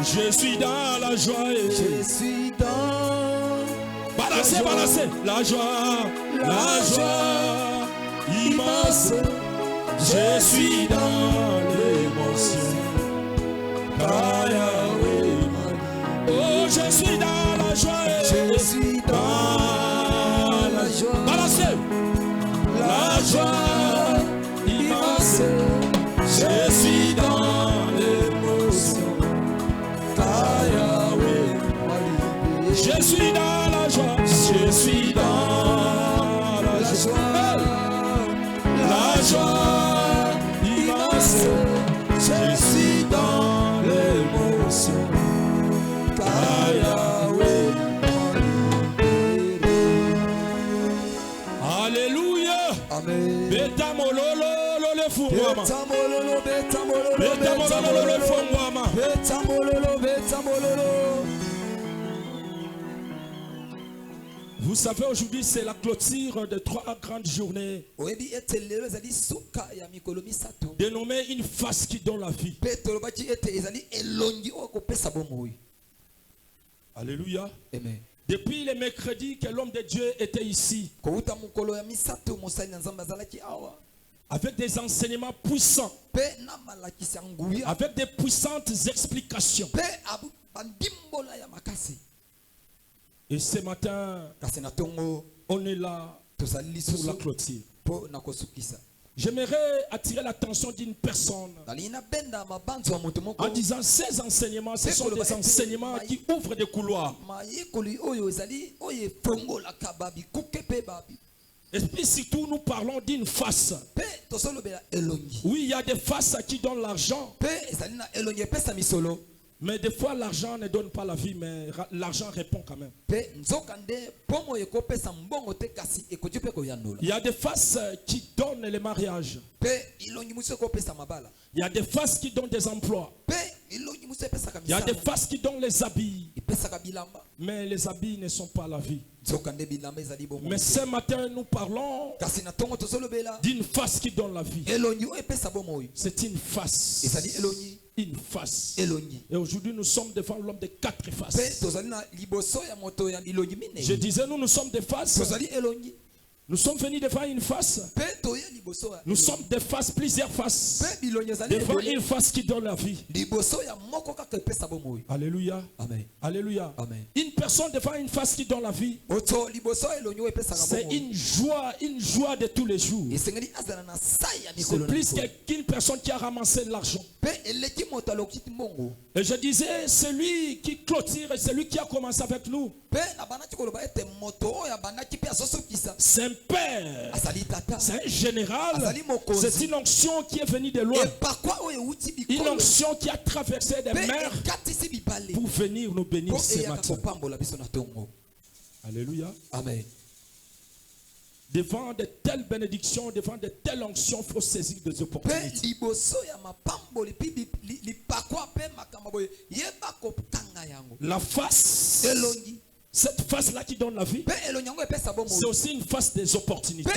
Je suis dans la joie. Je suis dans Balancez, balancez. La joie immense. Je suis dans l'émotion. Oh, je suis dans la joie. Je suis dans la joie. Balancez. La joie immense. Je suis dans l'émotion. Je suis dans la joie. Je suis dans la joie. La joie immense. Je suis dans l'émotion. Alléluia. Amen. Beta mololo le fungwama. Beta mololo, beta mololo, Beta mololo le fungwama. beta mololo, beta mololo. Vous savez, aujourd'hui, c'est la clôture de 3 grandes journées dénommées une face qui donne la vie. Alléluia. Amen. Depuis le mercredi que l'homme de Dieu était ici, avec des enseignements puissants, avec des puissantes explications. Et ce matin, on est là pour la clôture. J'aimerais attirer l'attention d'une personne en disant ces enseignements, ce sont des enseignements qui ouvrent des couloirs. Et puis surtout nous parlons d'une face. Oui, il y a des faces qui donnent l'argent. Mais des fois l'argent ne donne pas la vie, mais l'argent répond quand même. Il y a des faces qui donnent les mariages. Il y a des faces qui donnent des emplois. Il y a des faces qui donnent les habits. Mais les habits ne sont pas la vie. Mais ce matin nous parlons d'une face qui donne la vie. C'est une face. Une face. Et aujourd'hui nous sommes devant l'homme de 4 faces. Je disais nous sommes des faces. Nous sommes venus devant une face. Nous sommes des faces, plusieurs faces. Devant une face qui donne la vie. Alléluia. Amen. Alléluia. Amen. Une personne devant une face qui donne la vie, c'est une joie de tous les jours. C'est plus qu'une personne qui a ramassé l'argent. Et je disais, celui qui clôture et celui qui a commencé avec nous, c'est un père, c'est un général, c'est une onction qui est venue de loin, une onction qui a traversé des mers pour venir nous bénir ce matin. Alléluia. Amen. Devant de telles bénédictions, devant de telles onctions, il faut saisir des opportunités. La face, cette face-là qui donne la vie, c'est aussi une face des opportunités.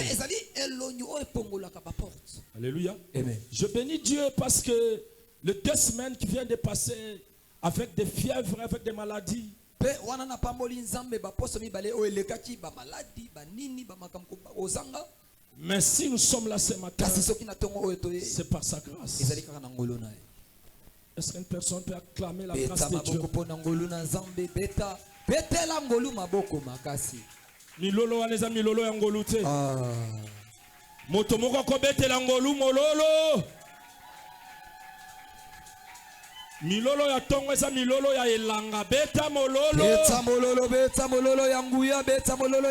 Alléluia. Amen. Je bénis Dieu parce que les 2 semaines qui viennent de passer avec des fièvres, avec des maladies, mais si nous sommes là ce matin, c'est par sa grâce. Est-ce qu'une personne peut acclamer la grâce de Dieu? Milolo aneza milolo ya ngolu te. Moto moko ko betela ngolu mololo. Milolo ya tongo eza milolo ya elanga beta mololo. Beta mololo, beta mololo ya nguya, beta mololo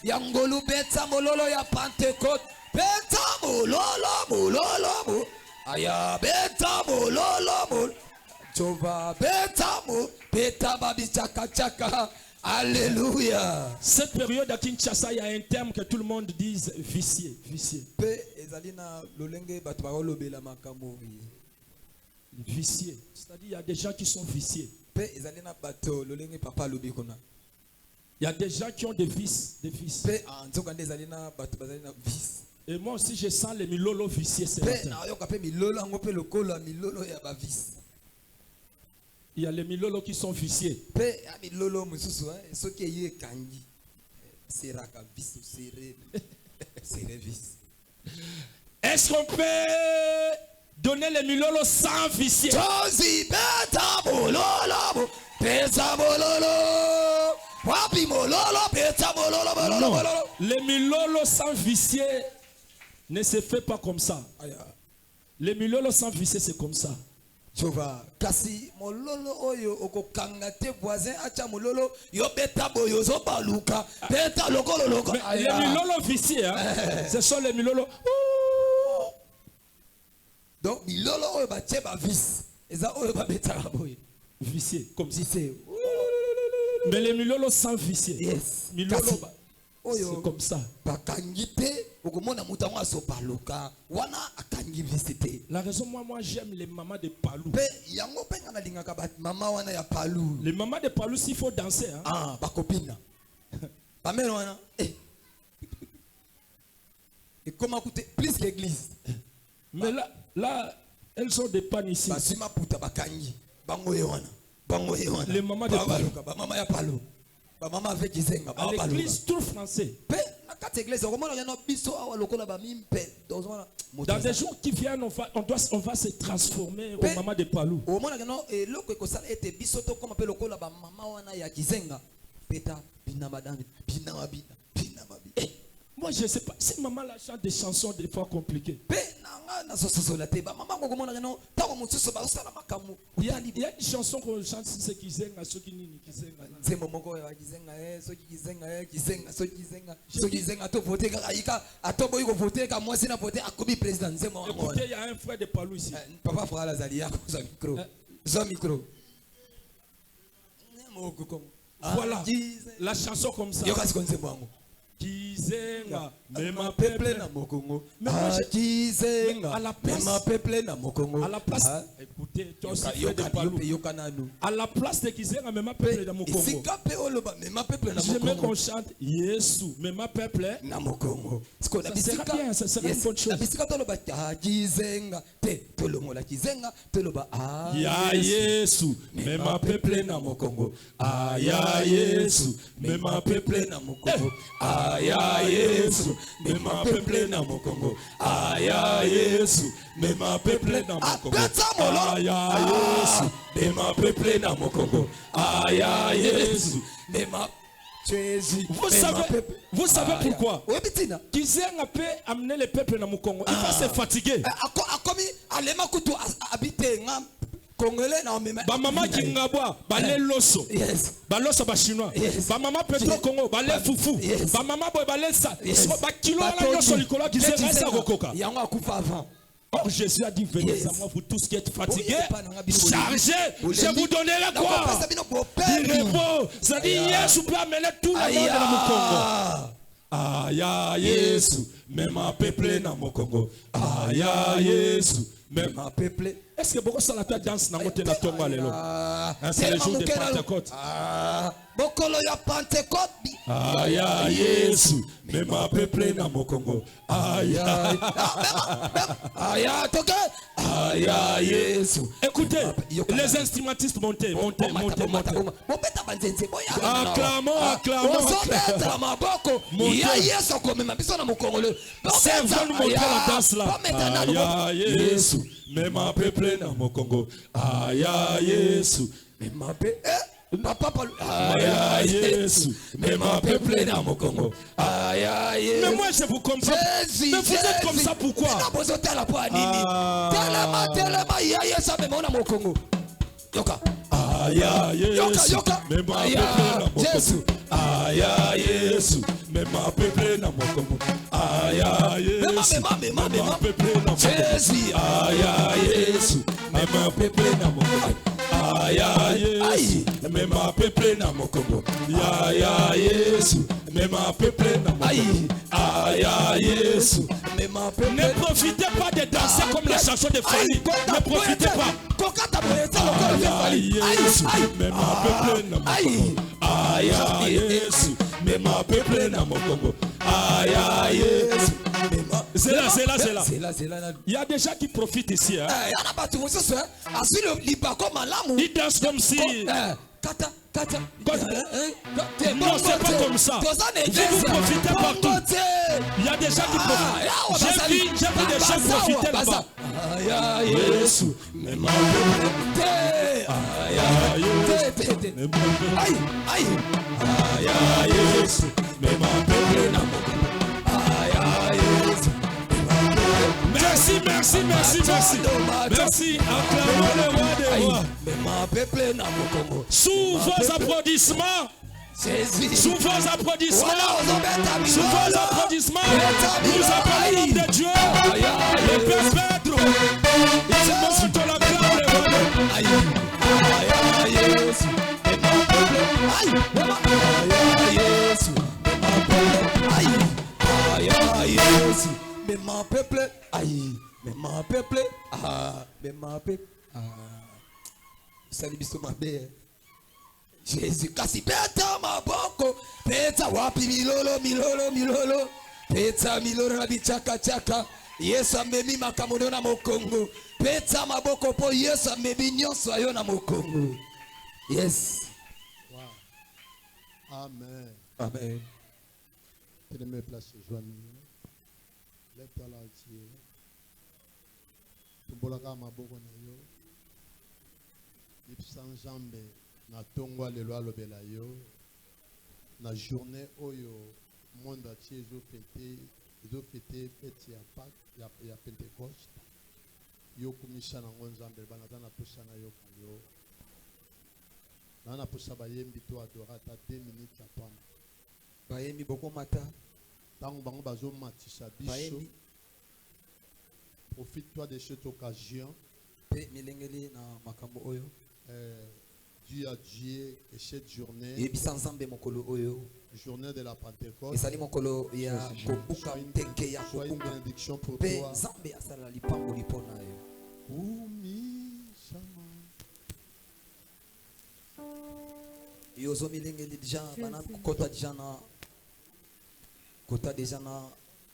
ya ngolu, beta mololo ya Pentecôte. Beta mololo. Aya beta mololo. Jova beta beta babi chaka. Alléluia. Cette période à Kinshasa, il y a un terme que tout le monde dise vicié. Vicié. C'est-à-dire il y a des gens qui sont viciés. Il y a des gens qui ont des vices. Et moi aussi je sens les milolo viciés ce matin. Il y a les milolo qui sont viciés. Est-ce qu'on peut donner les milolo sans vicier? Non, les milolo sans vicier ne se fait pas comme ça. Les milolo sans vicier, c'est comme ça. Kasi mololo oyo okokanga te voisin acha mololo yo beta boyo zo baluka beta lokolo loko. Les milolo viciés, hein? Ce sont les milolo. Donc milolo oyo ba tie ba vice eza oyo ba beta boyo vicié comme si c'est. Mais les milolo sans vicier. Yes. Milolo c'est comme ça. La raison moi j'aime les mamans de Palou. Les mamans de Palou s'il faut danser hein. Ah, ba copine. Ba mère wana. Et comment écouter plus l'église. Mais là elles sont des pannes ici. Les mamans de Palou. Maman avec Kizenga. À l'église tout français. Dans des jours qui viennent, on va se transformer au maman de Palou. Moi je ne sais pas si maman la chante des chansons des fois compliquées. Il y a une chanson qu'on chante si c'est Kizenga, ceux qui n'y Kizenga. Écoutez, il y a un frère de Palou ici. Papa frère Lazali, micro. Voilà la chanson comme ça. Kizenga, mais ma peuple na mokongo. Kizenga, à la place, ma peuple na mokongo. À la place, écoutez, toi aussi frère de Palou. À la place de Kizenga, mais ma peuple na mokongo. Je me qu'on chante Yesu, mais ma peuple na mokongo. Ça sera bien, ça sera une bonne chose. Kizenga, te tolomo la Kizenga, toloba ya Yesu, mais ma peuple na mokongo. Ya Yesu, mais ma peuple na mokongo. Aya Yesu, mais ma peuple na mokongo. Aya Yesu, mais ma peuple na mokongo. Aya Yesu, mais ma peuple na mokongo. Aya Yesu, mais ma. Vous savez pourquoi? Kizenga peut amener le peuple na mokongo. Il va se fatiguer. Ba mama kingabwa balé loso ba loso ba chinois ba mama petro Congo balé fufu ba mama boy balé ça ba kilo la loso likola Kizenga ça kokoka yango akufa avant. Or Jésus a dit venez à moi vous tous qui êtes fatigués chargés je vous donnerai quoi du repos. Ça dit Yesu peut amener tout le monde dans mon Congo. Aya Yesu même ma peuple na mokongo. Aya Yesu même ma peuple. Est-ce que beaucoup de la danse n'a pas tongo à l'élo? C'est le jour de Pentecôte. Bokolo ya Pentecôte. Aya Yesu, mais ma peuple na mokongo. Aya. Aya toke. Aya Yesu. Écoutez, les instrumentistes montez. Servons-nous montrer la danse là. Aya Yesu, mais ma peuple na mokongo. Aya Yesu, mais ma peuple. Aya Yesu, mais ma peuple na mokongo. Aya Yesu. Mais moi je vous comprends. Mais vous êtes comme ça pourquoi? Aya Yesu, mais ma peuple na mokongo. Aya Yesu, mais ma peuple na mokongo. Aya Yesu, mais ma peuple na mokongo. Aya Yesu, mais ma peuple na mokongo. Aya Yesu, mais ma peuple na mokongo. Aya Yesu, mais ma peuple na mokongo. Aya Yesu, mais ma peuple. Ne profitez pas de danser comme la chanson de Fali. Ne profitez pas. Aya Yesu, mais ma peuple na mokongo. Aya Yesu, mais ma peuple na mokongo. Aïe aïe Yesu. C'est là. Il y a des gens qui profitent ici. Hein. Il dansent comme si. Non, c'est pas comme ça. Vous profitez partout. Il y a des gens qui profitent. J'ai vu des gens profiter là-bas. Aïe aïe Yesu. Mais ma peuple. Aïe aïe Yesu. Aïe aïe. Aïe aïe Yesu. Mais ma peuple na mokongo. Aïe aïe Yesu. Merci. Merci. Acclamons le roi des rois. Sous vos applaudissements. Sous vos applaudissements. Nous appelons l'homme de Dieu. Le Père Pedro. Il monte la gloire des rois. Mais mon peuple, aïe, mais mon peuple, mais mon peuple, salut bisou ma belle. Jésus, kasi peta ma boko, peta wapi milolo, peta milolo na bichaka, Yesu amemi makamono na mokongo, peta ma boko po Yesu amemi nyonso ayo na mokongo. Yes. Wow. Amen. Amen. Tenez place joindre. Lève-toi là entier. Tubolaka maboko na yo. Ipsan jambe na tongwa lelo alobela yo. Na journée oyo monde entier zo fêté fête ya Pâques ya Pentecôte. Yo kumisa na ngonzambe bana na posa na yo kanyo. Na posa bayembi to adorata 2 minutes apana. Bayembi boko mata. Tant bango bazo matisa biso. Profite-toi de cette occasion. Dieu a dit que cette journée, journée de la Pentecôte, soit une bénédiction pour toi. Kota déjà na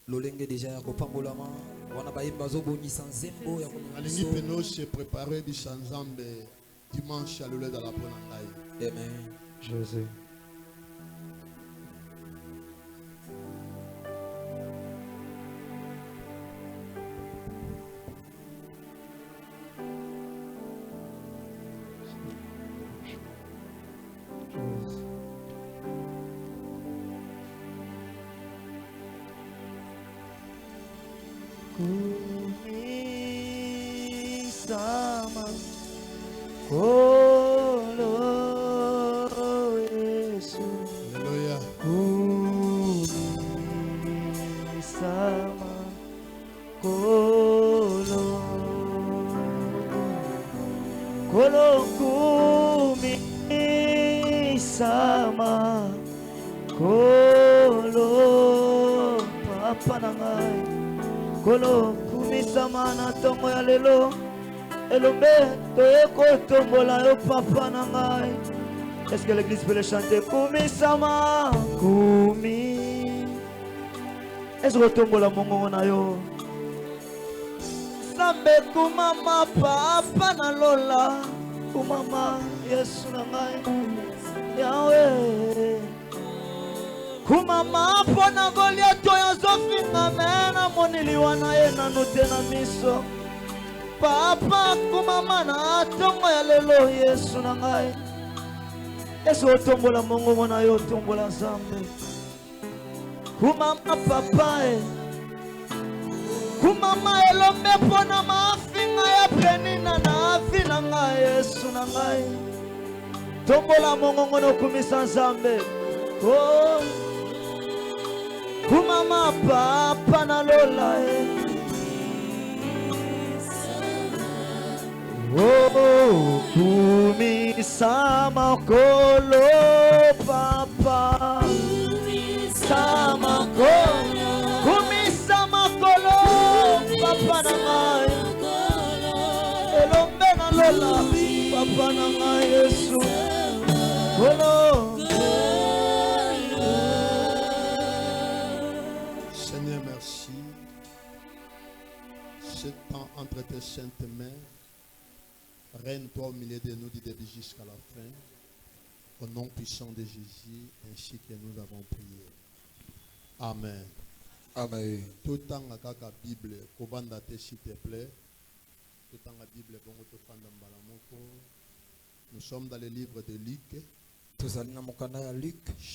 lolenge déjà ya kopambolama wana bayemba zobonisa nzembo ya alingi peno se préparer bisanzambe dimanche à l'olé dans la ponangai. Amen. Jésus. Kumisama kolo Yesu. Alléluia. Kumisama kolo kumisama kolo papa nangai. Kolo kumisama na tongo ya lelo elombe toyeko tombola yo papa na ngai. Est-ce que l'église peut le chanter? Kumisama kumi. Est-ce que tombola mongo na yo? Sambe kumama papa na lola kumama Yesu na ngai Yahweh. Kumama pona Goliath ya zofinga mena moniliwa na ye nanu tena miso. Papa kumama na tongo ya lelo Yesu na ngai. Yesu otombola mongo na yo tombola Nzambe. Kumama papa kumama elombe pona mafinga ya penina na afina ngai Yesu na ngai. Tombola mongo no kumisa Nzambe. Oh kumama papa na lola oh kumisama kolo papa kumisama kolo papa na ngai elombe na lola papa na ngai Yesu kolo Règne-toi au milieu de nous du début jusqu'à la fin. Au nom puissant de Jésus, ainsi que nous avons prié. Amen. Amen. Tout le temps, la Bible, s'il te plaît. Tout le temps, la Bible, nous sommes dans le livre de Luc. Luc.